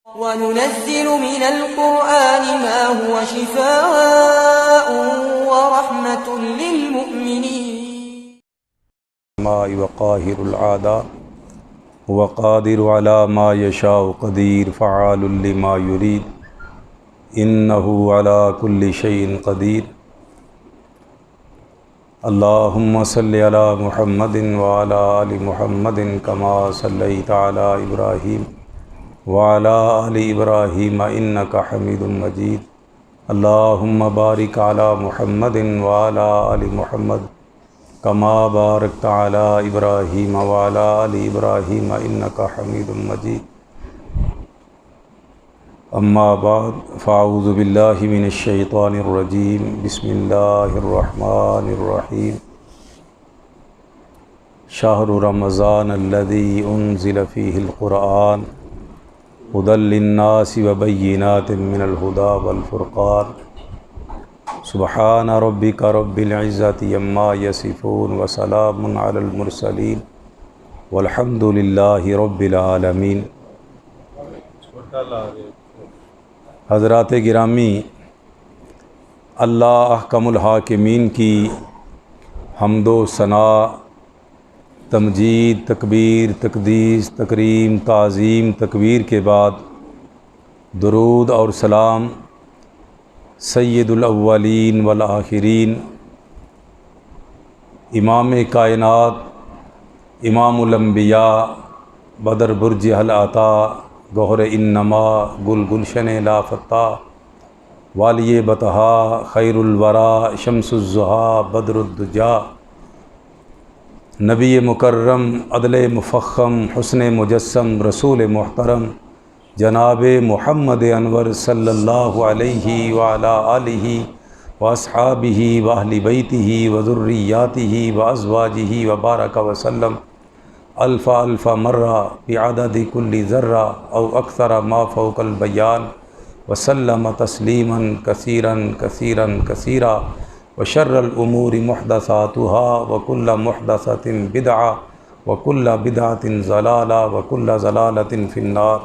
وَنُنَزِّلُ مِنَ الْقُرْآنِ مَا هُوَ شِفَاءٌ وَرَحْمَةٌ لِّلْمُؤْمِنِينَ وقاهر العادة وقادر على ما يشاء قدير فعال لما يريد إنه على كل شيء قدير اللهم صل على محمد وعلى آل محمد كما صليت على إبراهيم وعلى آل إبراهيم إنك حميد مجيد اللهم بارك على محمد وعلى آل محمد كما باركت على إبراهيم وعلى آل إبراهيم إنك حميد مجيد أما بعد فأعوذ بالله من الشيطان الرجيم بسم الله الرحمن الرحيم شهر رمضان الذي أنزل فيه القرآن هدى للناس وبينات من الهدى والفرقان سبحان ربك رب العزة عما يصفون وسلام على المرسلين والحمد لله رب العالمين۔ حضرات گرامی، اللہ احکم الحاکمین کی حمد و ثنا، تمجید، تکبیر، تقدیس، تکریم، تعظیم، تکبیر کے بعد درود اور سلام سید الاولین والآخرین، امام کائنات، امام الانبیاء، بدر برج العطا، گوہر انما، گل گلشن لافتہ، والی بطحا، خیر الورا، شمس الضحیٰ، بدر الدجا، نبی مکرم، عدل مفخم، حسن مجسم، رسول محترم جناب محمد انور صلی اللہ علیہ وعلی آلہ واصحابہ واہل بیتہ وذریاتہ وازواجہ وبارک وسلم الف الف مرہ بعدد کل ذرہ او اکثر ما فوق البیان وسلم تسلیما کثیرا کثیرا کثیرا وشر الامور محدثاتها وکل محدثۃ بدعہ وکل بدعۃ ضلالہ وکل ضلالۃ فی النار۔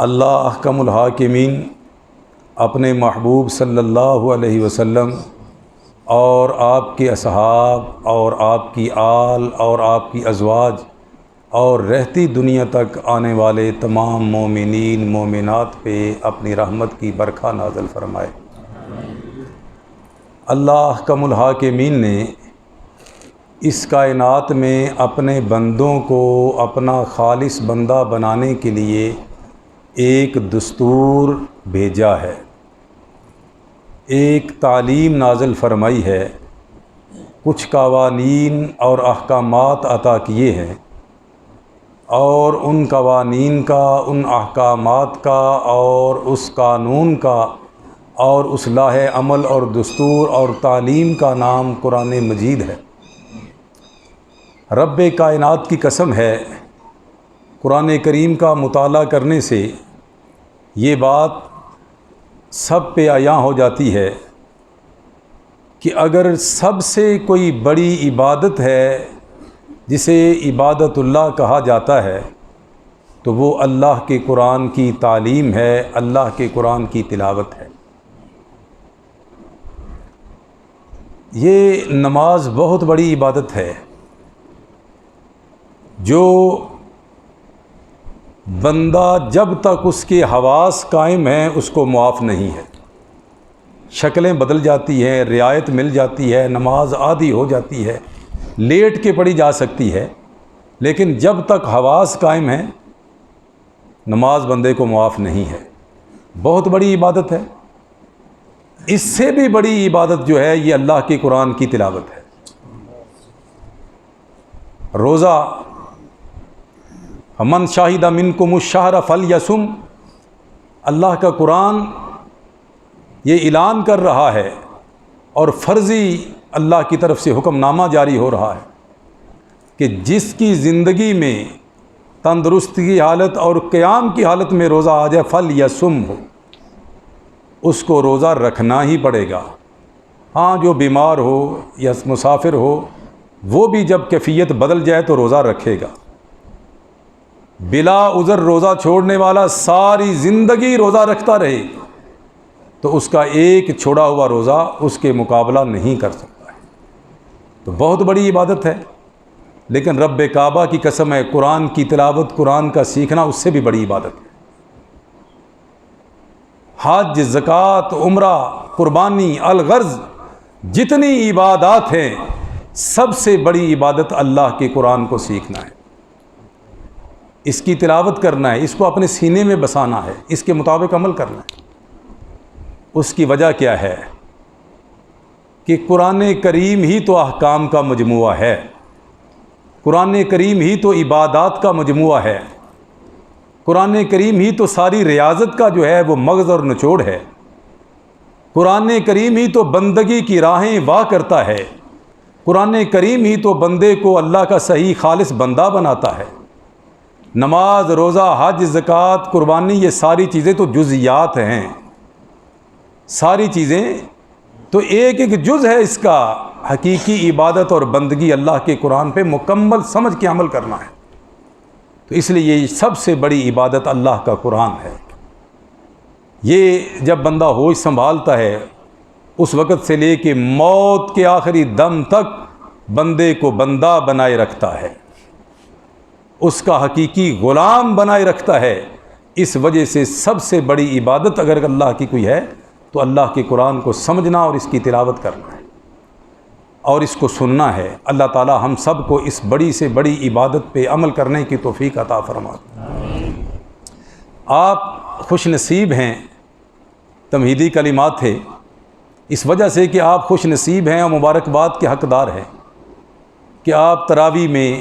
اللہ احکم الحاکمین اپنے محبوب صلی اللہ علیہ وسلم اور آپ کے اصحاب اور آپ کی آل اور آپ کی ازواج اور رہتی دنیا تک آنے والے تمام مومنین مومنات پہ اپنی رحمت کی برکھا نازل فرمائے۔ اللہ احکم الحاکمین نے اس کائنات میں اپنے بندوں کو اپنا خالص بندہ بنانے کے لیے ایک دستور بھیجا ہے، ایک تعلیم نازل فرمائی ہے، کچھ قوانین اور احکامات عطا کیے ہیں، اور ان قوانین کا، ان احکامات کا اور اس قانون کا اور اس لاہ عمل اور دستور اور تعلیم کا نام قرآن مجید ہے۔ رب کائنات کی قسم ہے، قرآن کریم کا مطالعہ کرنے سے یہ بات سب پہ عیاں ہو جاتی ہے کہ اگر سب سے کوئی بڑی عبادت ہے جسے عبادت اللہ کہا جاتا ہے تو وہ اللہ کے قرآن کی تعلیم ہے، اللہ کے قرآن کی تلاوت ہے۔ یہ نماز بہت بڑی عبادت ہے جو بندہ جب تک اس کے حواس قائم ہیں اس کو معاف نہیں ہے۔ شکلیں بدل جاتی ہیں، رعایت مل جاتی ہے، نماز آدھی ہو جاتی ہے، لیٹ کے پڑھی جا سکتی ہے، لیکن جب تک حواس قائم ہیں نماز بندے کو معاف نہیں ہے۔ بہت بڑی عبادت ہے۔ اس سے بھی بڑی عبادت جو ہے یہ اللہ کے قرآن کی تلاوت ہے۔ روزہ، من شاہد منکم الشہر فلیصم، اللہ کا قرآن یہ اعلان کر رہا ہے اور فرضی اللہ کی طرف سے حکم نامہ جاری ہو رہا ہے کہ جس کی زندگی میں تندرستی کی حالت اور قیام کی حالت میں روزہ آ جائے فلیصم ہو، اس کو روزہ رکھنا ہی پڑے گا۔ ہاں جو بیمار ہو یا مسافر ہو وہ بھی جب کیفیت بدل جائے تو روزہ رکھے گا۔ بلا عذر روزہ چھوڑنے والا ساری زندگی روزہ رکھتا رہے تو اس کا ایک چھوڑا ہوا روزہ اس کے مقابلہ نہیں کر سکتا ہے۔ تو بہت بڑی عبادت ہے، لیکن رب کعبہ کی قسم ہے، قرآن کی تلاوت، قرآن کا سیکھنا اس سے بھی بڑی عبادت ہے۔ حج، زکوٰۃ، عمرہ، قربانی، الغرض، جتنی عبادات ہیں سب سے بڑی عبادت اللہ کے قرآن کو سیکھنا ہے، اس کی تلاوت کرنا ہے، اس کو اپنے سینے میں بسانا ہے، اس کے مطابق عمل کرنا ہے۔ اس کی وجہ کیا ہے کہ قرآن کریم ہی تو احکام کا مجموعہ ہے، قرآن کریم ہی تو عبادات کا مجموعہ ہے، قرآن کریم ہی تو ساری ریاضت کا جو ہے وہ مغز اور نچوڑ ہے، قرآن کریم ہی تو بندگی کی راہیں واہ کرتا ہے، قرآن کریم ہی تو بندے کو اللہ کا صحیح خالص بندہ بناتا ہے۔ نماز، روزہ، حج، زکوٰۃ، قربانی، یہ ساری چیزیں تو جزیات ہیں، ساری چیزیں تو ایک ایک جز ہے اس کا۔ حقیقی عبادت اور بندگی اللہ کے قرآن پہ مکمل سمجھ کے عمل کرنا ہے، تو اس لیے یہ سب سے بڑی عبادت اللہ کا قرآن ہے۔ یہ جب بندہ ہوش سنبھالتا ہے اس وقت سے لے کے موت کے آخری دم تک بندے کو بندہ بنائے رکھتا ہے، اس کا حقیقی غلام بنائے رکھتا ہے۔ اس وجہ سے سب سے بڑی عبادت اگر اللہ کی کوئی ہے تو اللہ کے قرآن کو سمجھنا اور اس کی تلاوت کرنا ہے اور اس کو سننا ہے۔ اللہ تعالی ہم سب کو اس بڑی سے بڑی عبادت پہ عمل کرنے کی توفیق عطا فرمائے۔ آپ خوش نصیب ہیں، تمہیدی کلمات تھے، اس وجہ سے کہ آپ خوش نصیب ہیں اور مبارکباد کے حقدار ہیں کہ آپ تراویح میں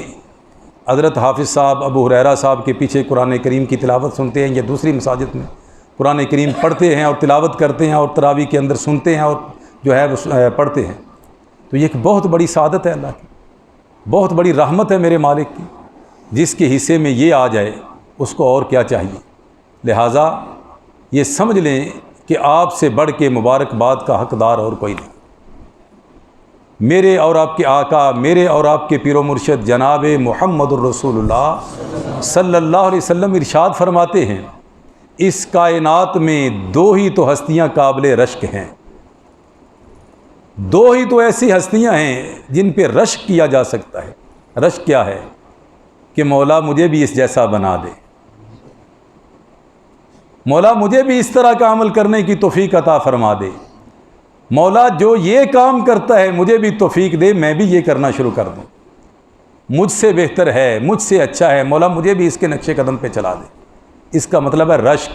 حضرت حافظ صاحب ابو ہریرہ صاحب کے پیچھے قرآن کریم کی تلاوت سنتے ہیں، یا دوسری مساجد میں قرآن کریم پڑھتے ہیں اور تلاوت کرتے ہیں اور تراویح کے اندر سنتے ہیں اور جو ہے وہ پڑھتے ہیں، تو یہ ایک بہت بڑی سعادت ہے، اللہ کی بہت بڑی رحمت ہے میرے مالک کی۔ جس کے حصے میں یہ آ جائے اس کو اور کیا چاہیے۔ لہٰذا یہ سمجھ لیں کہ آپ سے بڑھ کے مبارکباد کا حقدار اور کوئی نہیں۔ میرے اور آپ کے آقا، میرے اور آپ کے پیر و مرشد جناب محمد الرسول اللہ صلی اللہ علیہ وسلم ارشاد فرماتے ہیں، اس کائنات میں دو ہی تو ہستیاں قابل رشک ہیں، دو ہی تو ایسی ہستیاں ہیں جن پہ رشک کیا جا سکتا ہے۔ رشک کیا ہے؟ کہ مولا مجھے بھی اس جیسا بنا دے، مولا مجھے بھی اس طرح کا عمل کرنے کی توفیق عطا فرما دے، مولا جو یہ کام کرتا ہے مجھے بھی توفیق دے، میں بھی یہ کرنا شروع کر دوں، مجھ سے بہتر ہے، مجھ سے اچھا ہے، مولا مجھے بھی اس کے نقش قدم پہ چلا دے۔ اس کا مطلب ہے رشک۔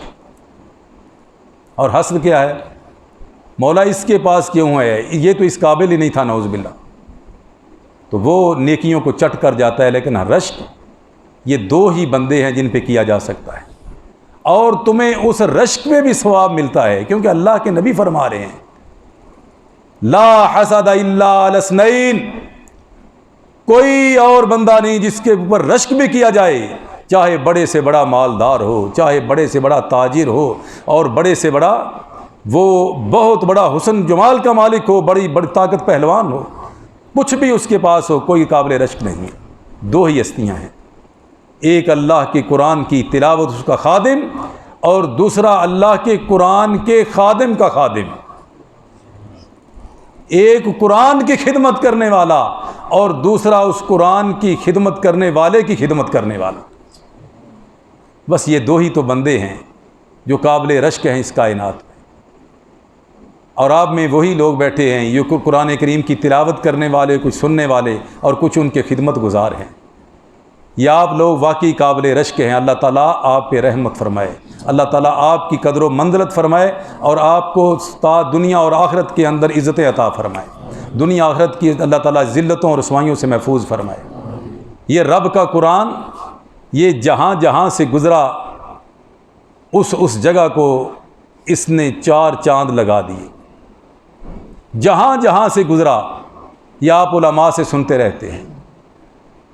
اور حسد کیا ہے؟ مولا اس کے پاس کیوں ہے، یہ تو اس قابل ہی نہیں تھا، نعوذ باللہ، تو وہ نیکیوں کو چٹ کر جاتا ہے۔ لیکن رشک، یہ دو ہی بندے ہیں جن پہ کیا جا سکتا ہے، اور تمہیں اس رشک میں بھی ثواب ملتا ہے، کیونکہ اللہ کے نبی فرما رہے ہیں لا حسد الا علی اثنین، کوئی اور بندہ نہیں جس کے اوپر رشک بھی کیا جائے، چاہے بڑے سے بڑا مالدار ہو، چاہے بڑے سے بڑا تاجر ہو، اور بڑے سے بڑا وہ بہت بڑا حسن جمال کا مالک ہو، بڑی بڑی طاقت پہلوان ہو، کچھ بھی اس کے پاس ہو، کوئی قابل رشک نہیں ہے۔ دو ہی ہستیاں ہیں، ایک اللہ کے قرآن کی تلاوت اس کا خادم، اور دوسرا اللہ کے قرآن کے خادم کا خادم۔ ایک قرآن کی خدمت کرنے والا اور دوسرا اس قرآن کی خدمت کرنے والے کی خدمت کرنے والا۔ بس یہ دو ہی تو بندے ہیں جو قابل رشک ہیں اس کائنات میں، اور آپ میں وہی لوگ بیٹھے ہیں، یہ قرآن کریم کی تلاوت کرنے والے، کچھ سننے والے اور کچھ ان کے خدمت گزار ہیں۔ یہ آپ لوگ واقعی قابل رشک ہیں۔ اللہ تعالیٰ آپ پہ رحمت فرمائے، اللہ تعالیٰ آپ کی قدر و منزلت فرمائے، اور آپ کو دنیا اور آخرت کے اندر عزت عطا فرمائے، دنیا آخرت کی اللہ تعالیٰ ذلتوں اور رسوائیوں سے محفوظ فرمائے۔ یہ رب کا قرآن، یہ جہاں جہاں سے گزرا اس جگہ کو اس نے 4 چاند لگا دیے، جہاں جہاں سے گزرا۔ یہ آپ علماء سے سنتے رہتے ہیں،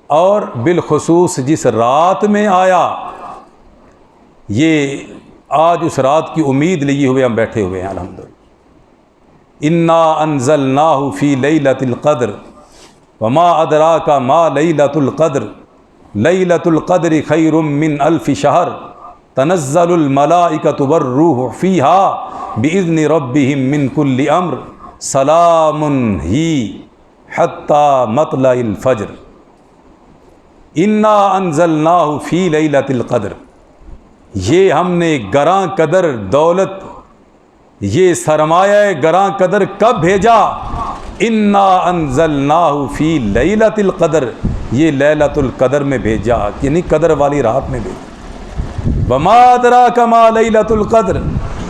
اور بالخصوص جس رات میں آیا، یہ آج اس رات کی امید لیے ہوئے ہم بیٹھے ہوئے ہیں الحمدللہ۔ انا انزلناہ فی لیلۃ القدر وما ادراک ما لیلۃ القدر لیلۃ القدر خیر من الف شہر تنزل الملائکۃ والروح فیہا بإذن ربہم من کل امر سلام ہی حتی مطلع الفجر انا انزلناہ فی لیلۃ القدر. یہ ہم نے گراں قدر دولت، یہ سرمایہ گراں قدر کب بھیجا؟ انا انزلناہ فی لیلۃ القدر، یہ لیلۃ القدر میں بھیجا، یعنی قدر والی رات میں بھیجا. وما ادراک ما لیلۃ القدر،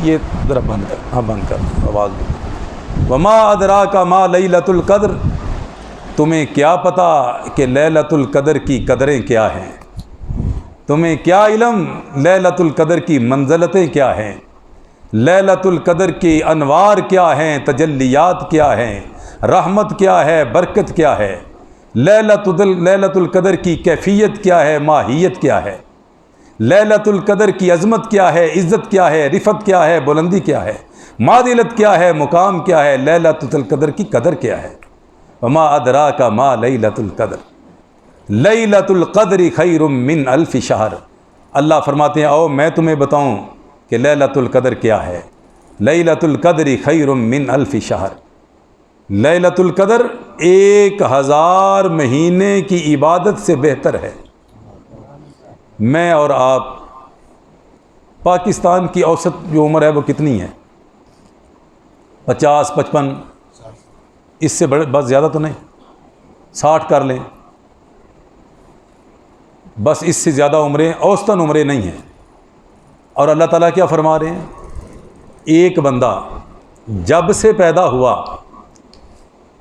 یہ ذرا بند کر، ہاں بند کر آواز بھی. وما ادراک ما لیلۃ القدر، تمہیں کیا پتہ کہ لیلۃ القدر کی قدریں کیا ہیں؟ تمہیں کیا علم لیلۃ القدر کی منزلتیں کیا ہیں؟ لیلۃ القدر کے انوار کیا ہیں؟ تجلیات کیا ہیں؟ رحمت کیا ہے؟ برکت کیا ہے؟ لیلۃ القدر کی کیفیت کیا ہے؟ ماہیت کیا ہے؟ لیلۃ القدر کی عظمت کیا ہے؟ عزت کیا ہے؟ رفعت کیا ہے؟ بلندی کیا ہے؟ معدلت کیا ہے؟ مقام کیا ہے؟ لیلۃ القدر کی قدر کیا ہے؟ وما ادراک ما لیلۃ القدر لیلۃ القدر خیر من الف شہر. اللہ فرماتے ہیں او میں تمہیں بتاؤں کہ لیلۃ القدر کیا ہے. لیلۃ القدر خیر من الف شہر، لیلۃ القدر 1000 مہینے کی عبادت سے بہتر ہے. میں اور آپ، پاکستان کی اوسط جو عمر ہے وہ کتنی ہے؟ 50 55، اس سے بس زیادہ تو نہیں، 60 کر لیں، بس اس سے زیادہ عمریں اوسطاً عمریں نہیں ہیں. اور اللہ تعالیٰ کیا فرما رہے ہیں؟ ایک بندہ جب سے پیدا ہوا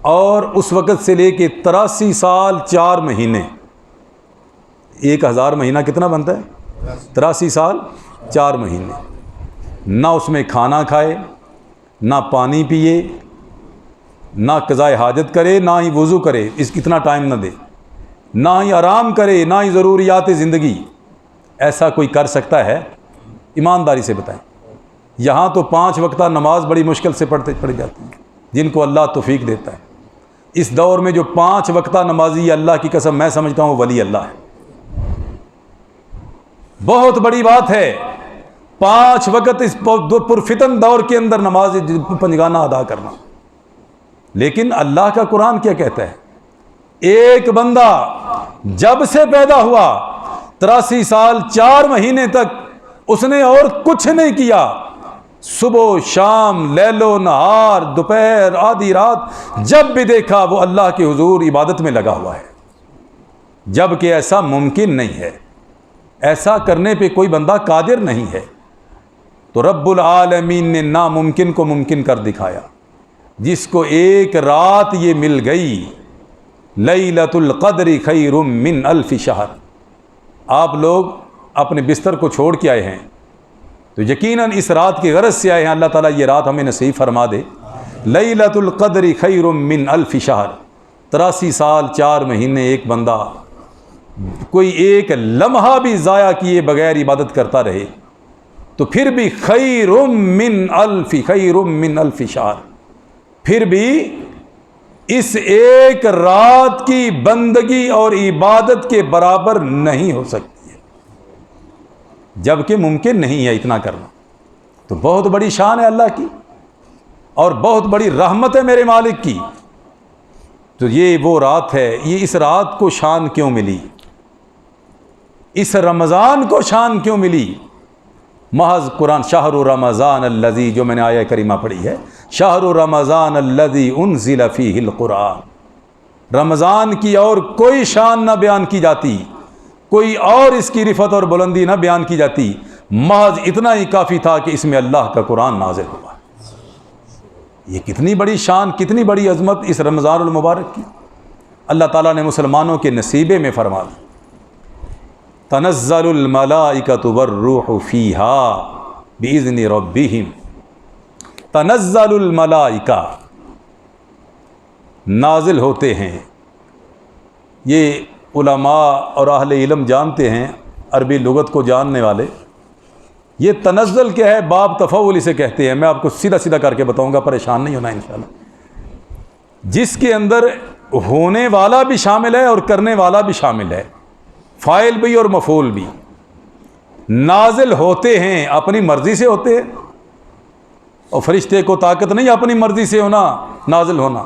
اور اس وقت سے لے کے 83 سال 4 مہینے، 1000 مہینہ کتنا بنتا ہے؟ 83 سال 4 مہینے. نہ اس میں کھانا کھائے، نہ پانی پیے، نہ قضاء حاجت کرے، نہ ہی وضو کرے، اس اتنا ٹائم نہ دے، نہ ہی آرام کرے، نہ ہی ضروریات زندگی. ایسا کوئی کر سکتا ہے؟ ایمانداری سے بتائیں. یہاں تو 5 وقتہ نماز بڑی مشکل سے پڑھی جاتی ہے، جن کو اللہ توفیق دیتا ہے. اس دور میں جو 5 وقتہ نمازی، اللہ کی قسم میں سمجھتا ہوں ولی اللہ ہے. بہت بڑی بات ہے 5 وقت اس پرفتن دور کے اندر نماز پنجگانہ ادا کرنا. لیکن اللہ کا قرآن کیا کہتا ہے؟ ایک بندہ جب سے پیدا ہوا 83 سال 4 مہینے تک اس نے اور کچھ نہیں کیا. صبح و شام، لیل و نہار، دوپہر، آدھی رات، جب بھی دیکھا وہ اللہ کے حضور عبادت میں لگا ہوا ہے. جبکہ ایسا ممکن نہیں ہے، ایسا کرنے پہ کوئی بندہ قادر نہیں ہے. تو رب العالمین نے ناممکن کو ممکن کر دکھایا. جس کو ایک رات یہ مل گئی، لیلۃ القدر خیر من الف شہر. آپ لوگ اپنے بستر کو چھوڑ کے آئے ہیں تو یقیناً اس رات کی غرض سے آئے ہیں. اللہ تعالیٰ یہ رات ہمیں نصیب فرما دے. لیلۃ القدر خیر من الف شہر، 83 سال 4 مہینے ایک بندہ کوئی ایک لمحہ بھی ضائع کیے بغیر عبادت کرتا رہے تو پھر بھی خیر من الف شہر، پھر بھی اس ایک رات کی بندگی اور عبادت کے برابر نہیں ہو سکتی ہے، جبکہ ممکن نہیں ہے اتنا کرنا. تو بہت بڑی شان ہے اللہ کی اور بہت بڑی رحمت ہے میرے مالک کی. تو یہ وہ رات ہے. یہ اس رات کو شان کیوں ملی؟ اس رمضان کو شان کیوں ملی؟ محض قرآن شہر رمضان الذی، جو میں نے آیہ کریمہ پڑھی ہے، شہر رمضان الذی انزل فیہ القرآن. رمضان کی اور کوئی شان نہ بیان کی جاتی، کوئی اور اس کی رفعت اور بلندی نہ بیان کی جاتی، محض اتنا ہی کافی تھا کہ اس میں اللہ کا قرآن نازل ہوا. یہ کتنی بڑی شان، کتنی بڑی عظمت اس رمضان المبارک کی. اللہ تعالیٰ نے مسلمانوں کے نصیبے میں فرما دی. تنزل الملائکۃ والروح فیہا بإذن ربہم. تنزل الملائکہ، نازل ہوتے ہیں. یہ علماء اور اہل علم جانتے ہیں، عربی لغت کو جاننے والے. یہ تنزل کیا ہے؟ باب تفعول اسے کہتے ہیں. میں آپ کو سیدھا سیدھا کر کے بتاؤں گا، پریشان نہیں ہونا انشاءاللہ. جس کے اندر ہونے والا بھی شامل ہے اور کرنے والا بھی شامل ہے. فاعل بھی اور مفعول بھی نازل ہوتے ہیں، اپنی مرضی سے ہوتے ہیں، اور فرشتے کو طاقت نہیں اپنی مرضی سے ہونا نازل ہونا۔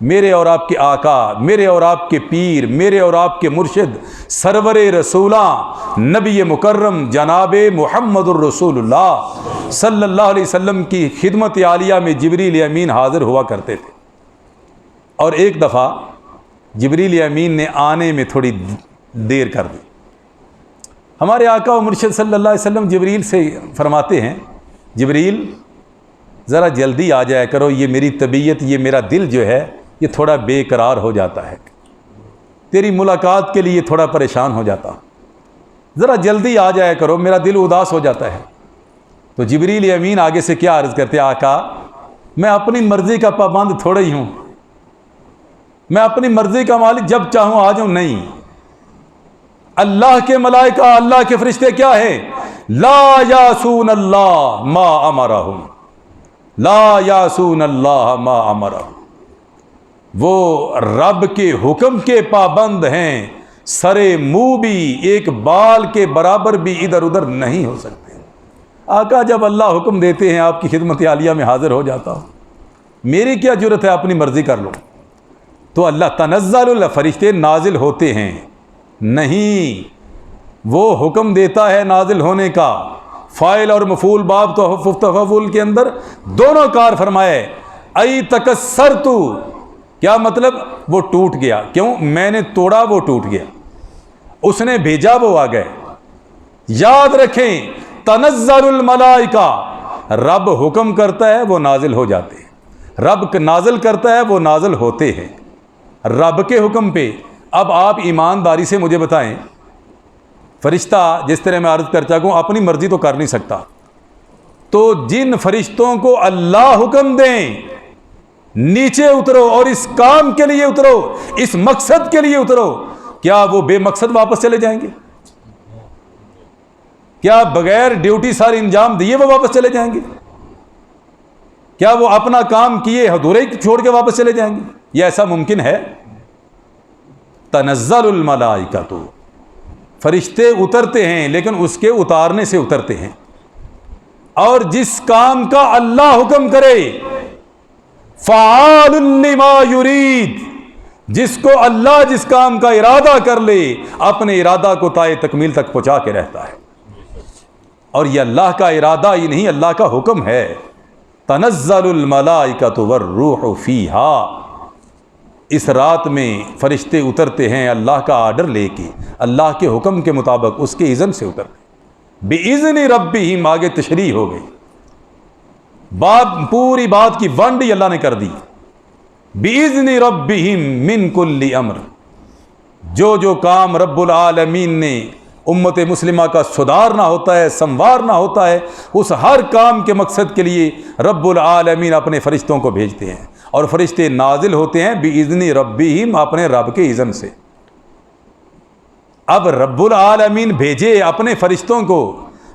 میرے اور آپ کے آقا، میرے اور آپ کے پیر، میرے اور آپ کے مرشد سرور رسولاں نبی مکرم جناب محمد الرسول اللہ صلی اللہ علیہ وسلم کی خدمت عالیہ میں جبریل امین حاضر ہوا کرتے تھے۔ اور ایک دفعہ جبریل امین نے آنے میں تھوڑی دیر کر دی۔ ہمارے آقا و مرشد صلی اللہ علیہ وسلم جبریل سے فرماتے ہیں، جبریل ذرا جلدی آ جایا کرو، یہ میری طبیعت، یہ میرا دل جو ہے یہ تھوڑا بے قرار ہو جاتا ہے، تیری ملاقات کے لیے تھوڑا پریشان ہو جاتا، ذرا جلدی آ جایا کرو، میرا دل اداس ہو جاتا ہے۔ تو جبریل امین آگے سے کیا عرض کرتے، آقا میں اپنی مرضی کا پابند تھوڑا ہی ہوں، میں اپنی مرضی کا مالک، جب چاہوں آ جاؤں، نہیں۔ اللہ کے ملائکہ، اللہ کے فرشتے کیا ہیں؟ لا یاسون اللہ ما امرہم، لا یاسون اللہ ما امرہم، وہ رب کے حکم کے پابند ہیں، سرے منہ بھی ایک بال کے برابر بھی ادھر ادھر نہیں ہو سکتے۔ آقا جب اللہ حکم دیتے ہیں آپ کی خدمت عالیہ میں حاضر ہو جاتا ہوں، میری کیا جرت ہے اپنی مرضی کر لوں؟ تو اللہ تنزل، فرشتے نازل ہوتے ہیں نہیں، وہ حکم دیتا ہے نازل ہونے کا۔ فاعل اور مفعول باب تفعول کے اندر دونوں کار فرمائے۔ ای تکسرت، کیا مطلب؟ وہ ٹوٹ گیا، کیوں؟ میں نے توڑا وہ ٹوٹ گیا، اس نے بھیجا وہ آ گئے۔ یاد رکھیں تنزل الملائکہ، رب حکم کرتا ہے وہ نازل ہو جاتے ہیں، رب نازل کرتا ہے وہ نازل ہوتے ہیں رب کے حکم پہ۔ اب آپ ایمانداری سے مجھے بتائیں، فرشتہ جس طرح میں عرض کر چکا ہوں اپنی مرضی تو کر نہیں سکتا، تو جن فرشتوں کو اللہ حکم دیں نیچے اترو اور اس کام کے لیے اترو، اس مقصد کے لیے اترو، کیا وہ بے مقصد واپس چلے جائیں گے؟ کیا بغیر ڈیوٹی ساری انجام دیے وہ واپس چلے جائیں گے؟ کیا وہ اپنا کام کیے ادھورے چھوڑ کے واپس چلے جائیں گے؟ یہ ایسا ممکن ہے؟ تنزل الملائکۃ، فرشتے اترتے ہیں لیکن اس کے اتارنے سے اترتے ہیں، اور جس کام کا اللہ حکم کرے، فعال لما یرید، جس کو اللہ جس کام کا ارادہ کر لے اپنے ارادہ کو تائے تکمیل تک پہنچا کے رہتا ہے۔ اور یہ اللہ کا ارادہ ہی نہیں، اللہ کا حکم ہے۔ تنزل الملائکۃ والروح فیہا، اس رات میں فرشتے اترتے ہیں اللہ کا آرڈر لے کے، اللہ کے حکم کے مطابق، اس کے اذن سے اترتے ہیں۔ بِإِذْنِ رَبِّهِمْ، آگے تشریح ہو گئی، پوری بات کی ونڈی اللہ نے کر دی۔ بِإِذْنِ رَبِّهِمْ مِنْ كُلِّ أَمْرٍ، جو کام رب العالمین نے امت مسلمہ کا سدھارنا ہوتا ہے، سنوارنا ہوتا ہے، اس ہر کام کے مقصد کے لیے رب العالمین اپنے فرشتوں کو بھیجتے ہیں، اور فرشتے نازل ہوتے ہیں بِإِذْنِ رَبِّهِمْ، اپنے رب کے اذن سے۔ اب رب العالمین بھیجے اپنے فرشتوں کو،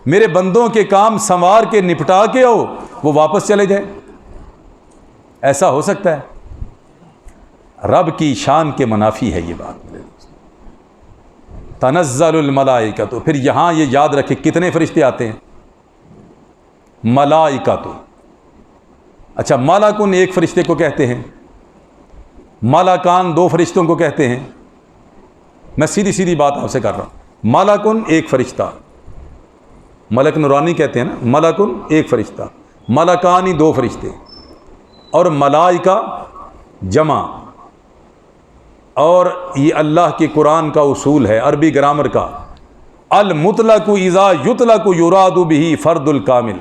میرے بندوں کے کام سنوار کے نپٹا کے ہو، وہ واپس چلے جائیں، ایسا ہو سکتا ہے؟ رب کی شان کے منافی ہے یہ بات۔ تنزل الملائکہ، تو پھر یہاں یہ یاد رکھے کتنے فرشتے آتے ہیں؟ ملائکہ تو، اچھا ملکن ایک فرشتے کو کہتے ہیں، ملکان دو فرشتوں کو کہتے ہیں۔ میں سیدھی بات آپ سے کر رہا ہوں، ملکن ایک فرشتہ، ملک نورانی کہتے ہیں نا، ملکن ایک فرشتہ، ملکانی دو فرشتے، اور ملائکہ جمع۔ اور یہ اللہ کے قرآن کا اصول ہے، عربی گرامر کا، المطلق اذا یطلق یراد به فرد الکامل،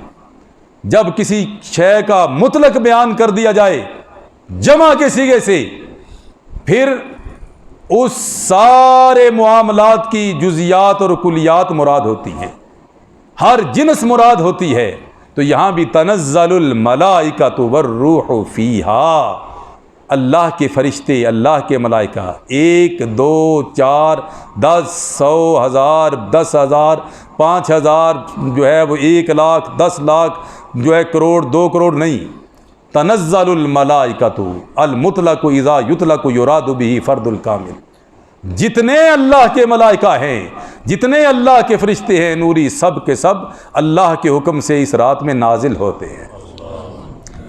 جب کسی شے کا مطلق بیان کر دیا جائے جمع کے صیغے سے، پھر اس سارے معاملات کی جزیات اور کلیات مراد ہوتی ہیں، ہر جنس مراد ہوتی ہے۔ تو یہاں بھی تنزل الملائکۃ والروح فیہا، اللہ کے فرشتے، اللہ کے ملائکہ، 1 2 4 10 100 1000 10,000 5,000 جو ہے وہ 1 لاکھ 10 لاکھ جو ہے کروڑ 2 کروڑ نہیں، تنزل الملائکۃ المطلق اذا یطلق یراد به فرد الکامل، جتنے اللہ کے ملائکہ ہیں، جتنے اللہ کے فرشتے ہیں نوری، سب کے سب اللہ کے حکم سے اس رات میں نازل ہوتے ہیں۔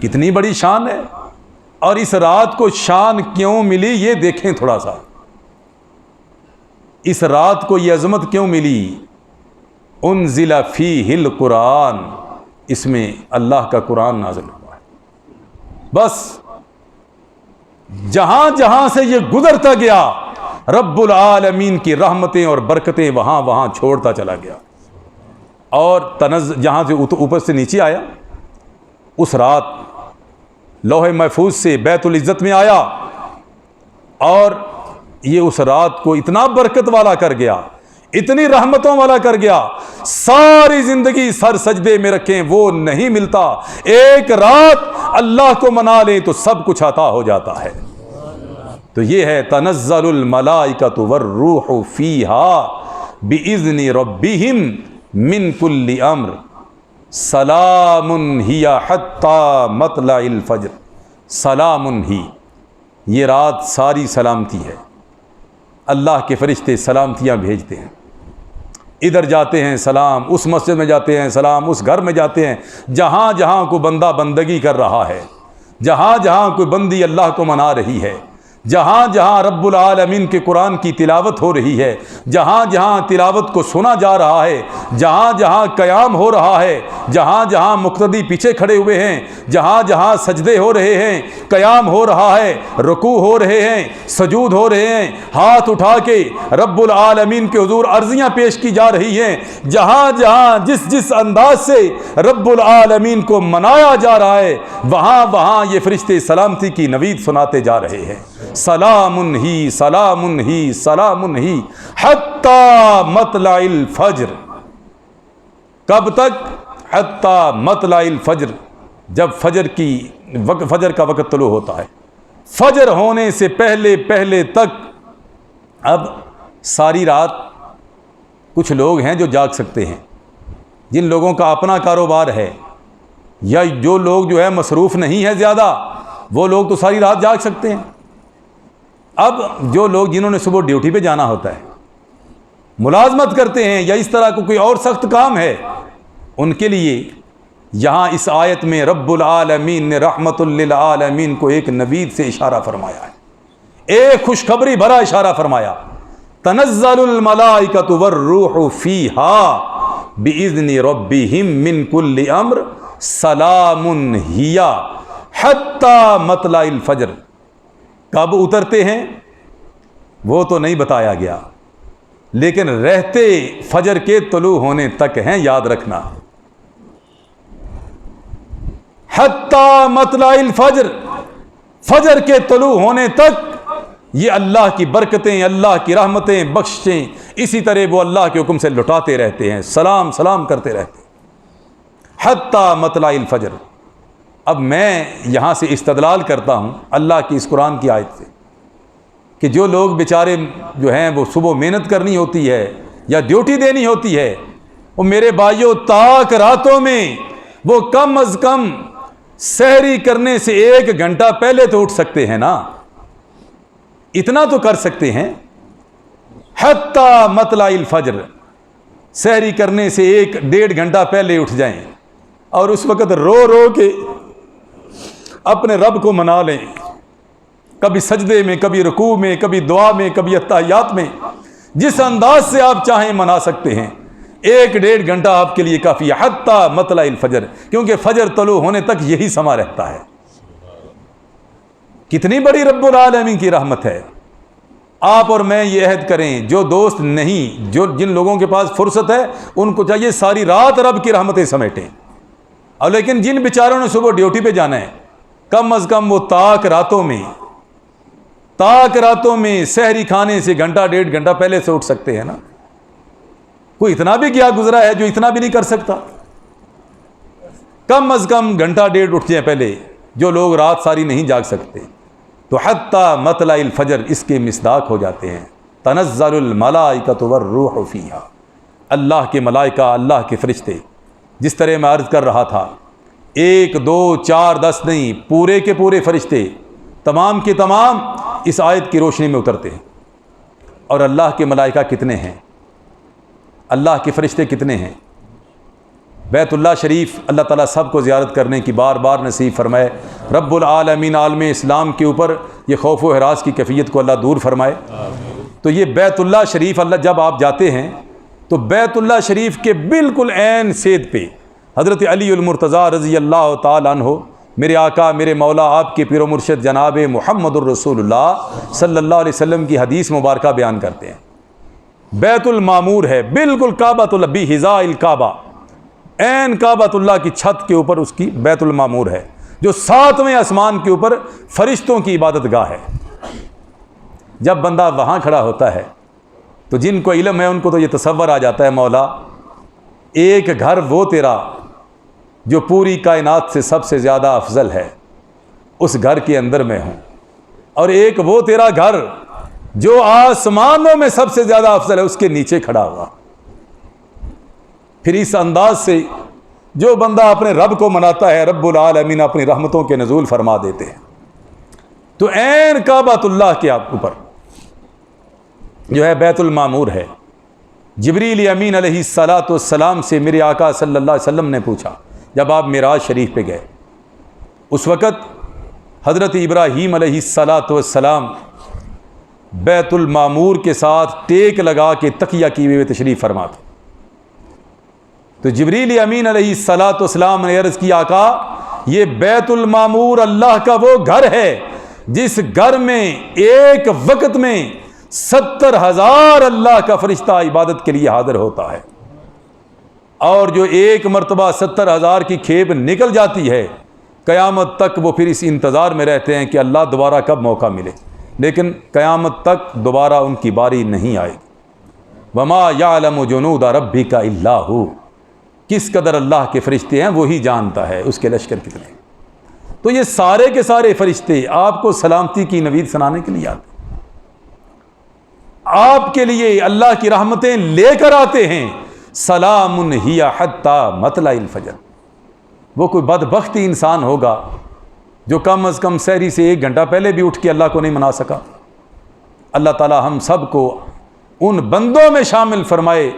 کتنی بڑی شان ہے۔ اور اس رات کو شان کیوں ملی یہ دیکھیں تھوڑا سا، اس رات کو یہ عظمت کیوں ملی؟ انزل فیہ القرآن، اس میں اللہ کا قرآن نازل ہوا ہے۔ بس جہاں جہاں سے یہ گزرتا گیا رب العالمین کی رحمتیں اور برکتیں وہاں وہاں چھوڑتا چلا گیا۔ اور جہاں سے اوپر سے نیچے آیا، اس رات لوح محفوظ سے بیت العزت میں آیا، اور یہ اس رات کو اتنا برکت والا کر گیا، اتنی رحمتوں والا کر گیا، ساری زندگی سر سجدے میں رکھیں وہ نہیں ملتا، ایک رات اللہ کو منا لیں تو سب کچھ عطا ہو جاتا ہے۔ تو یہ ہے تنزل الملائکۃ والروح فیہا بإذن ربہم من کل امر سلام ہی حتی مطلع الفجر۔ سلام ہی، یہ رات ساری سلامتی ہے۔ اللہ کے فرشتے سلامتیاں بھیجتے ہیں، ادھر جاتے ہیں سلام، اس مسجد میں جاتے ہیں سلام، اس گھر میں جاتے ہیں، جہاں جہاں کوئی بندہ بندگی کر رہا ہے، جہاں جہاں کوئی بندی اللہ کو منا رہی ہے، جہاں جہاں رب العالمین کے قرآن کی تلاوت ہو رہی ہے، جہاں جہاں تلاوت کو سنا جا رہا ہے، جہاں جہاں قیام ہو رہا ہے، جہاں جہاں مقتدی پیچھے کھڑے ہوئے ہیں، جہاں جہاں سجدے ہو رہے ہیں، قیام ہو رہا ہے، رکوع ہو رہے ہیں، سجود ہو رہے ہیں، ہاتھ اٹھا کے رب العالمین کے حضور عرضیاں پیش کی جا رہی ہیں، جہاں جہاں جس جس انداز سے رب العالمین کو منایا جا رہا ہے وہاں وہاں یہ فرشتے سلامتی کی نوید سناتے جا رہے ہیں۔ سلام ہی سلام ہی سلام ہی حتی مطلع الفجر۔ کب تک؟ حتی مطلع الفجر، جب فجر کا وقت طلوع ہوتا ہے، فجر ہونے سے پہلے پہلے تک۔ اب ساری رات کچھ لوگ ہیں جو جاگ سکتے ہیں، جن لوگوں کا اپنا کاروبار ہے، یا جو لوگ جو ہے مصروف نہیں ہے زیادہ، وہ لوگ تو ساری رات جاگ سکتے ہیں۔ اب جو لوگ جنہوں نے صبح ڈیوٹی پہ جانا ہوتا ہے، ملازمت کرتے ہیں، یا اس طرح کو کوئی اور سخت کام ہے، ان کے لیے یہاں اس آیت میں رب العالمین نے رحمت للعالمین کو ایک نوید سے اشارہ فرمایا ہے، ایک خوشخبری بھرا اشارہ فرمایا۔ تنزل الملائکۃ والروح فیہا بإذن ربہم من کل امر سلام ہی حتی مطلع الفجر۔ کب اترتے ہیں وہ تو نہیں بتایا گیا، لیکن رہتے فجر کے طلوع ہونے تک ہیں، یاد رکھنا۔ حتی مطلع الفجر، فجر کے طلوع ہونے تک یہ اللہ کی برکتیں، اللہ کی رحمتیں، بخشیں اسی طرح وہ اللہ کے حکم سے لٹاتے رہتے ہیں، سلام سلام کرتے رہتے ہیں حتی مطلع الفجر۔ اب میں یہاں سے استدلال کرتا ہوں اللہ کی اس قرآن کی آیت سے، کہ جو لوگ بیچارے جو ہیں وہ صبح محنت کرنی ہوتی ہے یا ڈیوٹی دینی ہوتی ہے، وہ میرے بھائیوں تاک راتوں میں وہ کم از کم سحری کرنے سے 1 گھنٹہ پہلے تو اٹھ سکتے ہیں نا، اتنا تو کر سکتے ہیں۔ حتی مطلع الفجر، سحری کرنے سے 1-1.5 گھنٹہ پہلے اٹھ جائیں، اور اس وقت رو رو کے اپنے رب کو منا لیں، کبھی سجدے میں، کبھی رکوع میں، کبھی دعا میں، کبھی اتحیات میں، جس انداز سے آپ چاہیں منا سکتے ہیں۔ 1-1.5 گھنٹہ آپ کے لیے کافی ہے، حتی مطلع الفجر، کیونکہ فجر طلوع ہونے تک یہی سما رہتا ہے۔ کتنی بڑی رب العالمین کی رحمت ہے۔ آپ اور میں یہ عہد کریں، جو دوست نہیں، جن لوگوں کے پاس فرصت ہے، ان کو چاہیے ساری رات رب کی رحمتیں سمیٹیں، اور لیکن جن بیچاروں نے صبح ڈیوٹی پہ جانا ہے، کم از کم وہ تاک راتوں میں سحری کھانے سے 1-1.5 گھنٹہ پہلے سے اٹھ سکتے ہیں نا۔ کوئی اتنا بھی کیا گزرا ہے جو اتنا بھی نہیں کر سکتا؟ کم از کم 1-1.5 اٹھ جائیں پہلے، جو لوگ رات ساری نہیں جاگ سکتے۔ تو حتی مطلع الفجر اس کے مصداق ہو جاتے ہیں۔ تنزل الملائکۃ والروح فیہا، اللہ کے ملائکہ، اللہ کے فرشتے، جس طرح میں عرض کر رہا تھا، 1 2 4 10 نہیں، پورے کے پورے فرشتے تمام کے تمام اس آیت کی روشنی میں اترتے ہیں۔ اور اللہ کے ملائکہ کتنے ہیں، اللہ کے فرشتے کتنے ہیں۔ بیت اللہ شریف اللہ تعالیٰ سب کو زیارت کرنے کی بار بار نصیب فرمائے۔ رب العالمین عالم اسلام کے اوپر یہ خوف و ہراس کی کیفیت کو اللہ دور فرمائے۔ تو یہ بیت اللہ شریف اللہ جب آپ جاتے ہیں تو بیت اللہ شریف کے بالکل عین سید پہ حضرت علی المرتضیٰ رضی اللہ تعالیٰ عنہ، میرے آقا میرے مولا آپ کے پیر و مرشد جناب محمد الرسول اللہ صلی اللہ علیہ وسلم کی حدیث مبارکہ بیان کرتے ہیں۔ بیت المعمور ہے، بالکل کعبۃ اللہ بحذاء الکعبہ، عین کعبۃ اللہ کی چھت کے اوپر اس کی بیت المعمور ہے، جو 7ویں آسمان کے اوپر فرشتوں کی عبادت گاہ ہے۔ جب بندہ وہاں کھڑا ہوتا ہے تو جن کو علم ہے ان کو تو یہ تصور آ جاتا ہے، مولا ایک گھر وہ تیرا جو پوری کائنات سے سب سے زیادہ افضل ہے، اس گھر کے اندر میں ہوں، اور ایک وہ تیرا گھر جو آسمانوں میں سب سے زیادہ افضل ہے، اس کے نیچے کھڑا ہوا۔ پھر اس انداز سے جو بندہ اپنے رب کو مناتا ہے، رب العالمین اپنی رحمتوں کے نزول فرما دیتے ہیں۔ تو عین کعبۃ اللہ کے اوپر جو ہے بیت المعمور ہے۔ جبریل امین علیہ السلام سے میرے آقا صلی اللہ علیہ وسلم نے پوچھا، جب آپ معراج شریف پہ گئے، اس وقت حضرت ابراہیم علیہ السلام بیت المعمور کے ساتھ ٹیک لگا کے تکیہ کیے ہوئے تشریف فرما تھے۔ تو جبریل امین علیہ السلام نے عرض کی، آقا یہ بیت المعمور اللہ کا وہ گھر ہے جس گھر میں ایک وقت میں 70,000 اللہ کا فرشتہ عبادت کے لیے حاضر ہوتا ہے، اور جو ایک مرتبہ 70,000 کی کھیپ نکل جاتی ہے، قیامت تک وہ پھر اس انتظار میں رہتے ہیں کہ اللہ دوبارہ کب موقع ملے، لیکن قیامت تک دوبارہ ان کی باری نہیں آئے گی۔ وما یعلم جنود ربک الا ہو، کس قدر اللہ کے فرشتے ہیں وہی جانتا ہے، اس کے لشکر کتنے ہیں۔ تو یہ سارے کے سارے فرشتے آپ کو سلامتی کی نوید سنانے کے لیے آتے ہیں، آپ کے لیے اللہ کی رحمتیں لے کر آتے ہیں۔ سلام ہی حتی مطلع الفجر۔ وہ کوئی بدبختی انسان ہوگا جو کم از کم سحری سے 1 گھنٹہ پہلے بھی اٹھ کے اللہ کو نہیں منا سکا۔ اللہ تعالی ہم سب کو ان بندوں میں شامل فرمائے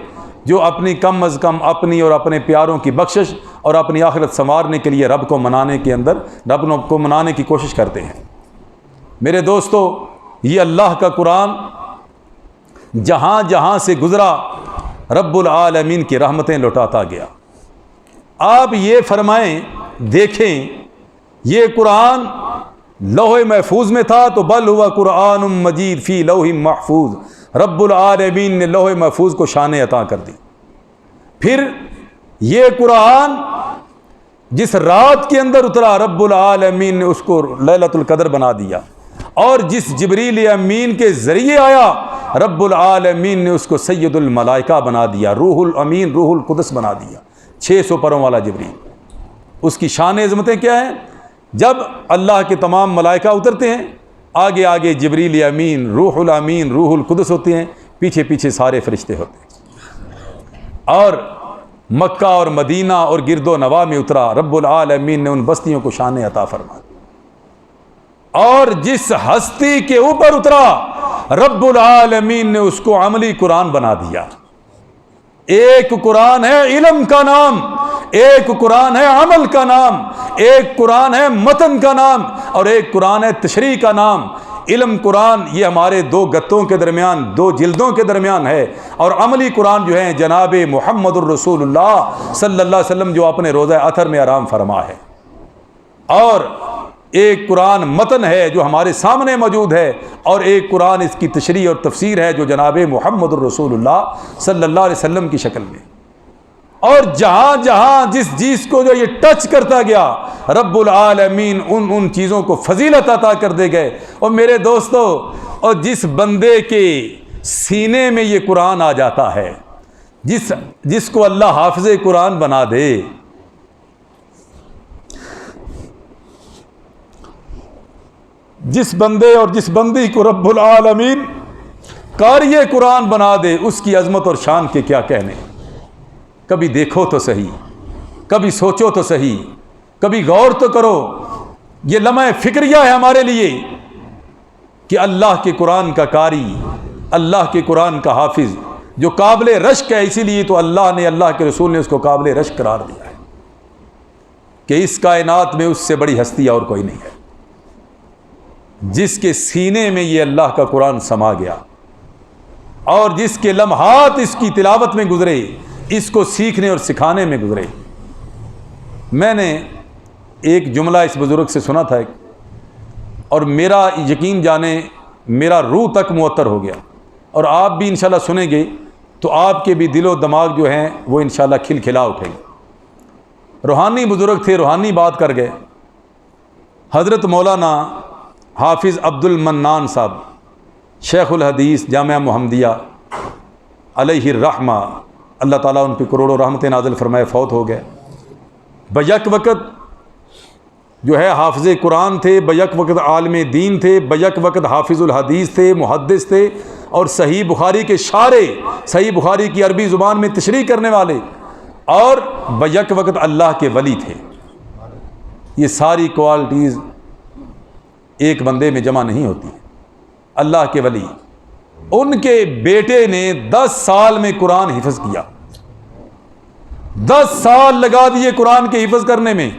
جو اپنی کم از کم اپنی اور اپنے پیاروں کی بخشش اور اپنی آخرت سنوارنے کے لیے رب کو منانے کے اندر رب کو منانے کی کوشش کرتے ہیں۔ میرے دوستو، یہ اللہ کا قرآن جہاں جہاں سے گزرا رب العالمین کی رحمتیں لوٹاتا گیا۔ آپ یہ فرمائیں، دیکھیں یہ قرآن لوح محفوظ میں تھا تو بل ہوا قرآن مجید فی لوح محفوظ، رب العالمین نے لوح محفوظ کو شان عطا کر دی۔ پھر یہ قرآن جس رات کے اندر اترا رب العالمین نے اس کو لیلۃ القدر بنا دیا، اور جس جبریل امین کے ذریعے آیا رب العالمین نے اس کو سید الملائکہ بنا دیا، روح الامین روح القدس بنا دیا، 600 پروں والا جبریل۔ اس کی شان عظمتیں کیا ہیں؟ جب اللہ کے تمام ملائکہ اترتے ہیں، آگے آگے جبریل امین روح الامین روح القدس ہوتے ہیں، پیچھے پیچھے سارے فرشتے ہوتے ہیں۔ اور مکہ اور مدینہ اور گرد و نواح میں اترا، رب العالمین نے ان بستیوں کو شان عطا فرما دی۔ اور جس ہستی کے اوپر اترا رب العالمین نے اس کو عملی قرآن بنا دیا۔ ایک قرآن ہے علم کا نام، ایک قرآن ہے عمل کا نام، ایک قرآن ہے متن کا نام، اور ایک قرآن ہے تشریح کا نام۔ علم قرآن یہ ہمارے 2 گتوں کے درمیان 2 جلدوں کے درمیان ہے، اور عملی قرآن جو ہے جناب محمد الرسول اللہ صلی اللہ علیہ وسلم جو اپنے روضہ اطہر میں آرام فرما ہے۔ اور ایک قرآن متن ہے جو ہمارے سامنے موجود ہے، اور ایک قرآن اس کی تشریح اور تفسیر ہے جو جناب محمد الرسول اللہ صلی اللہ علیہ وسلم کی شکل میں۔ اور جہاں جہاں جس کو جو یہ ٹچ کرتا گیا رب العالمین ان چیزوں کو فضیلت عطا کر دے گئے۔ اور میرے دوستو، اور جس بندے کے سینے میں یہ قرآن آ جاتا ہے، جس کو اللہ حافظ قرآن بنا دے، جس بندے اور جس بندی کو رب العالمین قاری قرآن بنا دے، اس کی عظمت اور شان کے کیا کہنے۔ کبھی دیکھو تو صحیح، کبھی سوچو تو صحیح، کبھی غور تو کرو۔ یہ لمحہ فکریہ ہے ہمارے لیے کہ اللہ کے قرآن کا قاری اللہ کے قرآن کا حافظ جو قابل رشک ہے، اسی لیے تو اللہ نے، اللہ کے رسول نے اس کو قابل رشک قرار دیا ہے کہ اس کائنات میں اس سے بڑی ہستی اور کوئی نہیں ہے جس کے سینے میں یہ اللہ کا قرآن سما گیا اور جس کے لمحات اس کی تلاوت میں گزرے، اس کو سیکھنے اور سکھانے میں گزرے۔ میں نے ایک جملہ اس بزرگ سے سنا تھا اور میرا یقین جانے میرا روح تک معطر ہو گیا، اور آپ بھی انشاءاللہ سنیں گے تو آپ کے بھی دل و دماغ جو ہیں وہ انشاءاللہ کھلکھلا اٹھیں گے۔ روحانی بزرگ تھے، روحانی بات کر گئے۔ حضرت مولانا حافظ عبد المنان صاحب، شیخ الحدیث جامعہ محمدیہ علیہ الرحمہ، اللہ تعالیٰ ان پہ کروڑوں رحمتیں نازل فرمائے، فوت ہو گئے۔ بیک وقت جو ہے حافظ قرآن تھے، بیک وقت عالم دین تھے، بیک وقت حافظ الحدیث تھے، محدث تھے، اور صحیح بخاری کے شارح، صحیح بخاری کی عربی زبان میں تشریح کرنے والے، اور بیک وقت اللہ کے ولی تھے۔ یہ ساری کوالٹیز ایک بندے میں جمع نہیں ہوتی۔ اللہ کے ولی، ان کے بیٹے نے 10 سال میں قرآن حفظ کیا، 10 سال لگا دیے قرآن کے حفظ کرنے میں،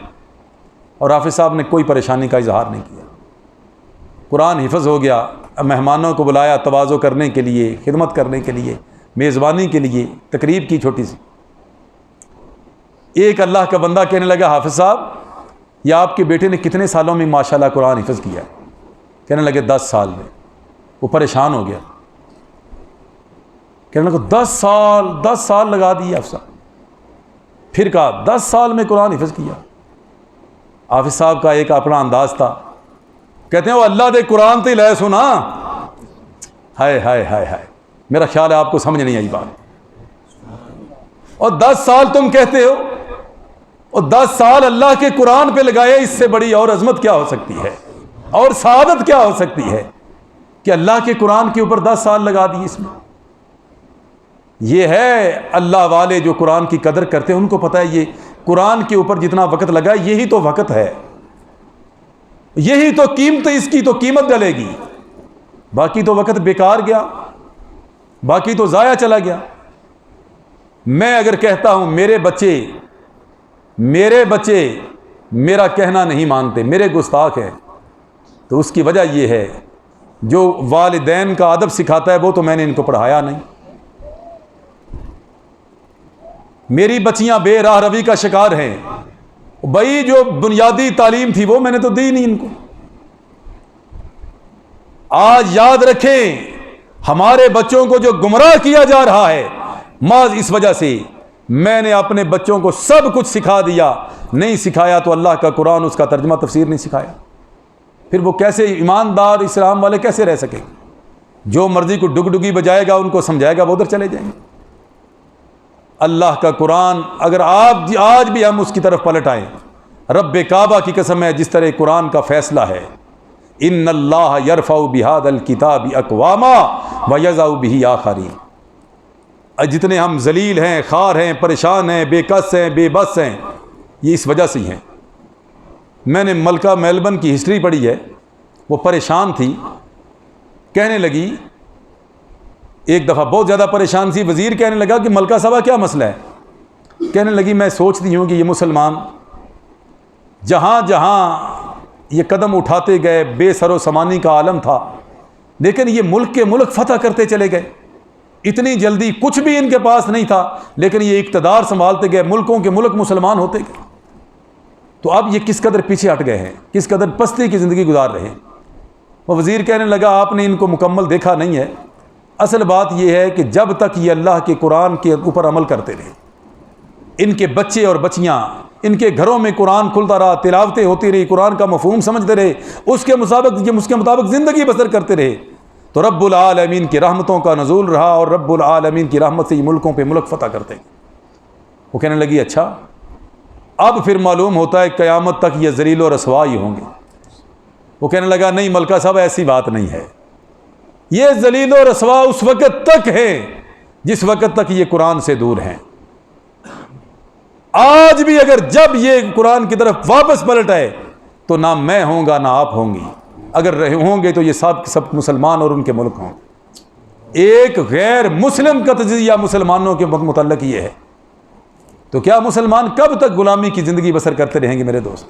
اور حافظ صاحب نے کوئی پریشانی کا اظہار نہیں کیا۔ قرآن حفظ ہو گیا، اب مہمانوں کو بلایا تواضع کرنے کے لیے، خدمت کرنے کے لیے، میزبانی کے لیے، تقریب کی چھوٹی سی۔ ایک اللہ کا بندہ کہنے لگا، حافظ صاحب یہ آپ کے بیٹے نے کتنے سالوں میں ماشاءاللہ قرآن حفظ کیا ہے؟ کہنے لگے 10 سال میں۔ وہ پریشان ہو گیا، کہنے لگا 10 سال لگا دیے حافظ صاحب۔ پھر کہا 10 سال میں قرآن حفظ کیا۔ حافظ صاحب کا ایک اپنا انداز تھا، کہتے ہیں وہ اللہ دے قرآن تے لے سنا، ہائے ہائے ہائے ہائے، میرا خیال ہے آپ کو سمجھ نہیں آئی بات۔ اور 10 سال تم کہتے ہو، اور 10 سال اللہ کے قرآن پہ لگائے، اس سے بڑی اور عظمت کیا ہو سکتی ہے، اور سعادت کیا ہو سکتی ہے کہ اللہ کے قرآن کے اوپر 10 سال لگا دی اس میں۔ یہ ہے اللہ والے جو قرآن کی قدر کرتے ہیں، ان کو پتہ ہے یہ قرآن کے اوپر جتنا وقت لگا یہی تو وقت ہے، یہی تو قیمت، اس کی تو قیمت ڈلے گی، باقی تو وقت بیکار گیا، باقی تو ضائع چلا گیا۔ میں اگر کہتا ہوں میرے بچے میرا کہنا نہیں مانتے، میرے گستاخ ہیں، تو اس کی وجہ یہ ہے جو والدین کا ادب سکھاتا ہے وہ تو میں نے ان کو پڑھایا نہیں۔ میری بچیاں بے راہ روی کا شکار ہیں، بھائی جو بنیادی تعلیم تھی وہ میں نے تو دی نہیں ان کو۔ آج یاد رکھیں، ہمارے بچوں کو جو گمراہ کیا جا رہا ہے محض اس وجہ سے میں نے اپنے بچوں کو سب کچھ سکھا دیا، نہیں سکھایا تو اللہ کا قرآن اس کا ترجمہ تفسیر نہیں سکھایا، پھر وہ کیسے ایماندار اسلام والے کیسے رہ سکیں؟ جو مرضی کو ڈگ ڈگی بجائے گا، ان کو سمجھائے گا، وہ ادھر چلے جائیں گے۔ اللہ کا قرآن اگر آج بھی ہم اس کی طرف پلٹ آئیں، رب کعبہ کی قسم ہے، جس طرح قرآن کا فیصلہ ہے، ان اللہ یرفع بہذا الکتاب اقواما ویضع بہ آخرین۔ جتنے ہم ذلیل ہیں، خوار ہیں، پریشان ہیں، بے کس ہیں، بے بس ہیں، یہ اس وجہ سے ہی ہیں۔ میں نے ملکہ میلبن کی ہسٹری پڑھی ہے، وہ پریشان تھی، کہنے لگی ایک دفعہ بہت زیادہ پریشان تھی، وزیر کہنے لگا کہ ملکہ صاحبہ کیا مسئلہ ہے؟ کہنے لگی میں سوچتی ہوں کہ یہ مسلمان جہاں جہاں یہ قدم اٹھاتے گئے، بے سر و سامانی کا عالم تھا، لیکن یہ ملک کے ملک فتح کرتے چلے گئے، اتنی جلدی کچھ بھی ان کے پاس نہیں تھا، لیکن یہ اقتدار سنبھالتے گئے، ملکوں کے ملک مسلمان ہوتے گئے، تو اب یہ کس قدر پیچھے ہٹ گئے ہیں، کس قدر پستی کی زندگی گزار رہے ہیں۔ وہ وزیر کہنے لگا آپ نے ان کو مکمل دیکھا نہیں ہے، اصل بات یہ ہے کہ جب تک یہ اللہ کے قرآن کے اوپر عمل کرتے رہے، ان کے بچے اور بچیاں، ان کے گھروں میں قرآن کھلتا رہا، تلاوتیں ہوتی رہی، قرآن کا مفہوم سمجھتے رہے، اس کے مطابق زندگی بسر کرتے رہے، تو رب العالمین کی رحمتوں کا نزول رہا، اور رب العالمین کی رحمت سے یہ ملکوں پہ ملک فتح کرتے ہیں۔ وہ کہنے لگی اچھا، اب پھر معلوم ہوتا ہے قیامت تک یہ ذلیل و رسوا ہی ہوں گے۔ وہ کہنے لگا نہیں ملکہ صاحب ایسی بات نہیں ہے، یہ ذلیل و رسوا اس وقت تک ہے جس وقت تک یہ قرآن سے دور ہیں۔ آج بھی اگر جب یہ قرآن کی طرف واپس پلٹ آئے تو نہ میں ہوں گا نہ آپ ہوں گی، اگر رہے ہوں گے تو یہ سب مسلمان اور ان کے ملک ہوں۔ ایک غیر مسلم کا تجزیہ مسلمانوں کے متعلق یہ ہے، تو کیا مسلمان کب تک غلامی کی زندگی بسر کرتے رہیں گے میرے دوست؟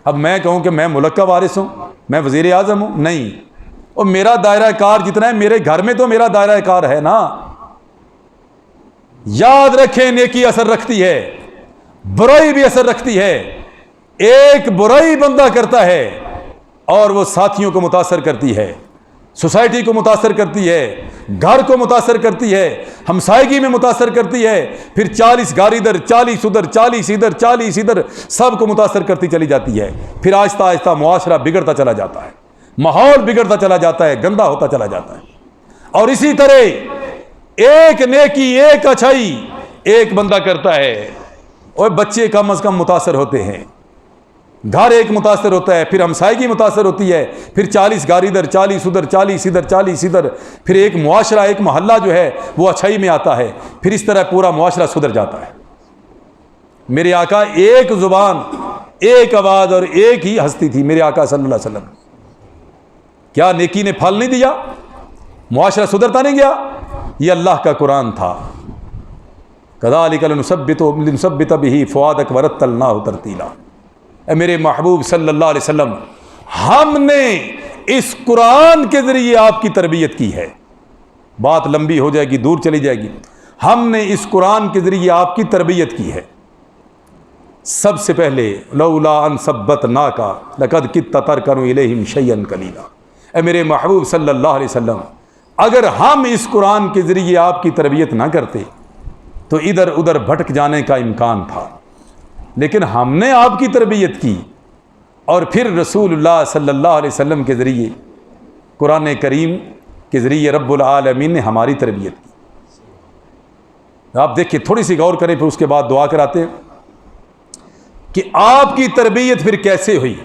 اب میں کہوں کہ میں ملک کا وارث ہوں، میں وزیر اعظم ہوں، نہیں، اور میرا دائرہ کار جتنا ہے میرے گھر میں تو میرا دائرہ کار ہے نا۔ یاد رکھیں نیکی اثر رکھتی ہے، برائی بھی اثر رکھتی ہے۔ ایک برائی بندہ کرتا ہے اور وہ ساتھیوں کو متاثر کرتی ہے، سوسائٹی کو متاثر کرتی ہے، گھر کو متاثر کرتی ہے، ہمسائیگی میں متاثر کرتی ہے، پھر 40 گھر ادھر، 40 ادھر، 40 ادھر، 40 ادھر، سب کو متاثر کرتی چلی جاتی ہے۔ پھر آہستہ آہستہ معاشرہ بگڑتا چلا جاتا ہے، ماحول بگڑتا چلا جاتا ہے، گندا ہوتا چلا جاتا ہے۔ اور اسی طرح ایک نیکی، ایک اچھائی ایک بندہ کرتا ہے، اور بچے کم از کم متاثر ہوتے ہیں، گھر ایک متاثر ہوتا ہے، پھر ہمسائیگی متاثر ہوتی ہے، پھر 40 گھر ادھر، 40 ادھر، 40 ادھر، 40 ادھر، پھر ایک معاشرہ، ایک محلہ جو ہے وہ اچھائی میں آتا ہے، پھر اس طرح پورا معاشرہ سدھر جاتا ہے۔ میرے آقا ایک زبان، ایک آواز اور ایک ہی ہستی تھی میرے آقا صلی اللہ علیہ وسلم۔ کیا نیکی نے پھل نہیں دیا؟ معاشرہ سدھرتا نہیں گیا؟ یہ اللہ کا قرآن تھا۔ کذالک لنثبت بہ فؤادک ورتلناہ ترتیلا۔ اے میرے محبوب صلی اللہ علیہ وسلم، ہم نے اس قرآن کے ذریعے آپ کی تربیت کی ہے۔ بات لمبی ہو جائے گی، دور چلی جائے گی۔ ہم نے اس قرآن کے ذریعے آپ کی تربیت کی ہے۔ سب سے پہلے لولا ان ثبتناک لقد کدت ترکن الیہم شیئا قلیلا۔ اے میرے محبوب صلی اللہ علیہ وسلم، اگر ہم اس قرآن کے ذریعے آپ کی تربیت نہ کرتے تو ادھر ادھر بھٹک جانے کا امکان تھا، لیکن ہم نے آپ کی تربیت کی، اور پھر رسول اللہ صلی اللہ علیہ وسلم کے ذریعے، قرآن کریم کے ذریعے رب العالمین نے ہماری تربیت کی۔ آپ دیکھیں، تھوڑی سی غور کریں، پھر اس کے بعد دعا کراتے ہیں کہ آپ کی تربیت پھر کیسے ہوئی۔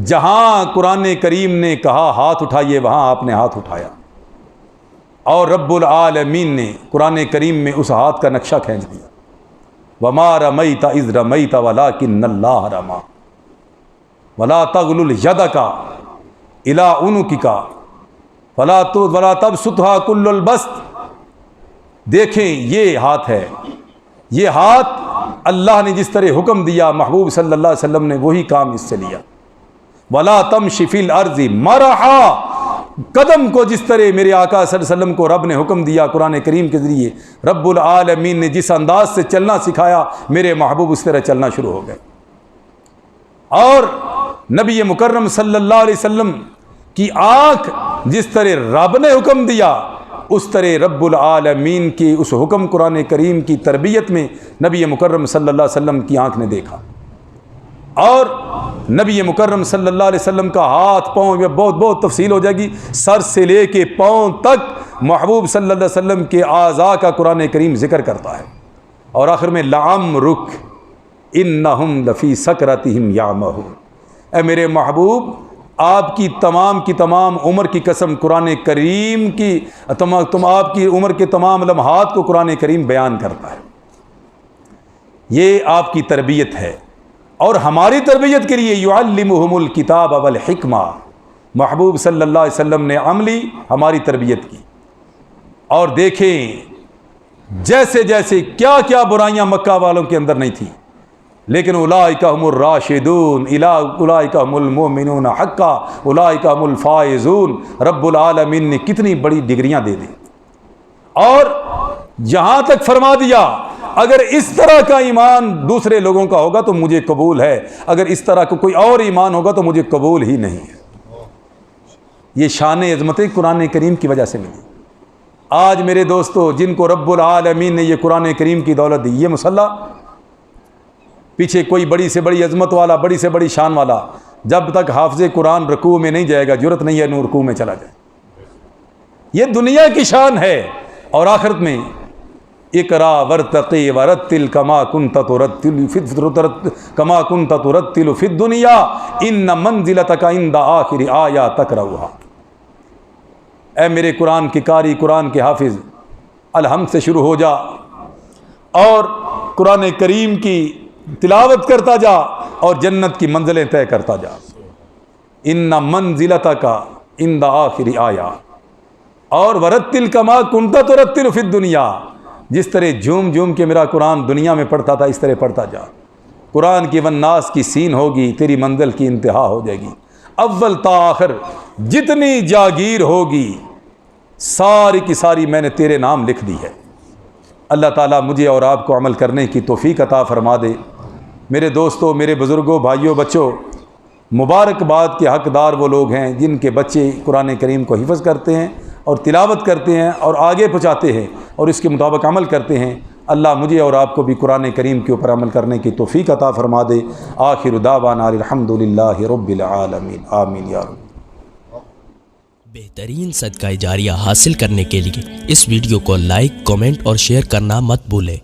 جہاں قرآن کریم نے کہا ہاتھ اٹھائیے، وہاں آپ نے ہاتھ اٹھایا، اور رب العالمین نے قرآن کریم میں اس ہاتھ کا نقشہ کھینچ دیا۔ وما رمیت اذ رمیت ولکن اللہ رمی ولا تغلل یدک الی عنقک ولا تبسطھا کل البسط۔ دیکھیں، یہ ہاتھ ہے، یہ ہاتھ اللہ نے جس طرح حکم دیا محبوب صلی اللہ علیہ وسلم نے وہی کام اس سے لیا۔ ولا تمشی فی الارض مرحا، قدم کو جس طرح میرے آقا صلی اللہ علیہ وسلم کو رب نے حکم دیا قرآن کریم کے ذریعے، رب العالمین نے جس انداز سے چلنا سکھایا، میرے محبوب اس طرح چلنا شروع ہو گئے۔ اور نبی مکرم صلی اللہ علیہ وسلم کی آنکھ جس طرح رب نے حکم دیا، اس طرح رب العالمین کی اس حکم قرآن کریم کی تربیت میں نبی مکرم صلی اللہ علیہ وسلم کی آنکھ نے دیکھا۔ اور نبی مکرم صلی اللہ علیہ وسلم کا ہاتھ پاؤں، یہ بہت تفصیل ہو جائے گی، سر سے لے کے پاؤں تک محبوب صلی اللہ علیہ وسلم کے اعضاء کا قرآن کریم ذکر کرتا ہے۔ اور آخر میں لعمرک انہم لفی سکرتہم یعمہون۔ اے میرے محبوب، آپ کی تمام عمر کی قسم قرآن کریم کی آپ کی عمر کے تمام لمحات کو قرآن کریم بیان کرتا ہے۔ یہ آپ کی تربیت ہے، اور ہماری تربیت کے لیے یعلمہم الکتاب والحکمہ، محبوب صلی اللہ علیہ وسلم نے عملی ہماری تربیت کی۔ اور دیکھیں، جیسے جیسے کیا کیا برائیاں مکہ والوں کے اندر نہیں تھیں، لیکن اولئک ہم الراشدون، اولئک ہم المؤمنون حقا، اولئک ہم الفائزون۔ رب العالمین نے کتنی بڑی ڈگریاں دے دی، اور یہاں تک فرما دیا اگر اس طرح کا ایمان دوسرے لوگوں کا ہوگا تو مجھے قبول ہے، اگر اس طرح کا کوئی اور ایمان ہوگا تو مجھے قبول ہی نہیں ہے۔ یہ شان عظمت قرآن کریم کی وجہ سے ملی۔ آج میرے دوستو، جن کو رب العالمین نے یہ قرآن کریم کی دولت دی، یہ مسلح پیچھے کوئی بڑی سے بڑی عظمت والا، بڑی سے بڑی شان والا، جب تک حافظ قرآن رکوع میں نہیں جائے گا، جرت نہیں ہے نور رکوع میں چلا جائے۔ یہ دنیا کی شان ہے، اور آخرت میں اقرا ورتقی ورتل کما کنت ترتل فی الدنیا ان منزلتک عند آخر آیا تقرؤھا۔ اے میرے قرآن کے قاری، قرآن کے حافظ، الحمد سے شروع ہو جا اور قرآن کریم کی تلاوت کرتا جا اور جنت کی منزلیں طے کرتا جا۔ ان منزلتک عند آخر آیا، اور ورتل کما کنتا ترتل فی الدنیا، جس طرح جھوم جھوم کے میرا قرآن دنیا میں پڑھتا تھا اس طرح پڑھتا جا۔ قرآن کی والناس کی سین ہوگی، تیری منزل کی انتہا ہو جائے گی، اول تا آخر جتنی جاگیر ہوگی ساری کی ساری میں نے تیرے نام لکھ دی ہے۔ اللہ تعالیٰ مجھے اور آپ کو عمل کرنے کی توفیق عطا فرما دے۔ میرے دوستوں، میرے بزرگوں، بھائیوں، بچوں، مبارکباد کے حقدار وہ لوگ ہیں جن کے بچے قرآن کریم کو حفظ کرتے ہیں اور تلاوت کرتے ہیں اور آگے پہنچاتے ہیں اور اس کے مطابق عمل کرتے ہیں۔ اللہ مجھے اور آپ کو بھی قرآن کریم کے اوپر عمل کرنے کی توفیق عطا فرما دے۔ آخر دعوانا الحمدللہ رب العالمین، آمین یا رب۔ بہترین صدقہ جاریہ حاصل کرنے کے لیے اس ویڈیو کو لائک، کمنٹ اور شیئر کرنا مت بھولیں۔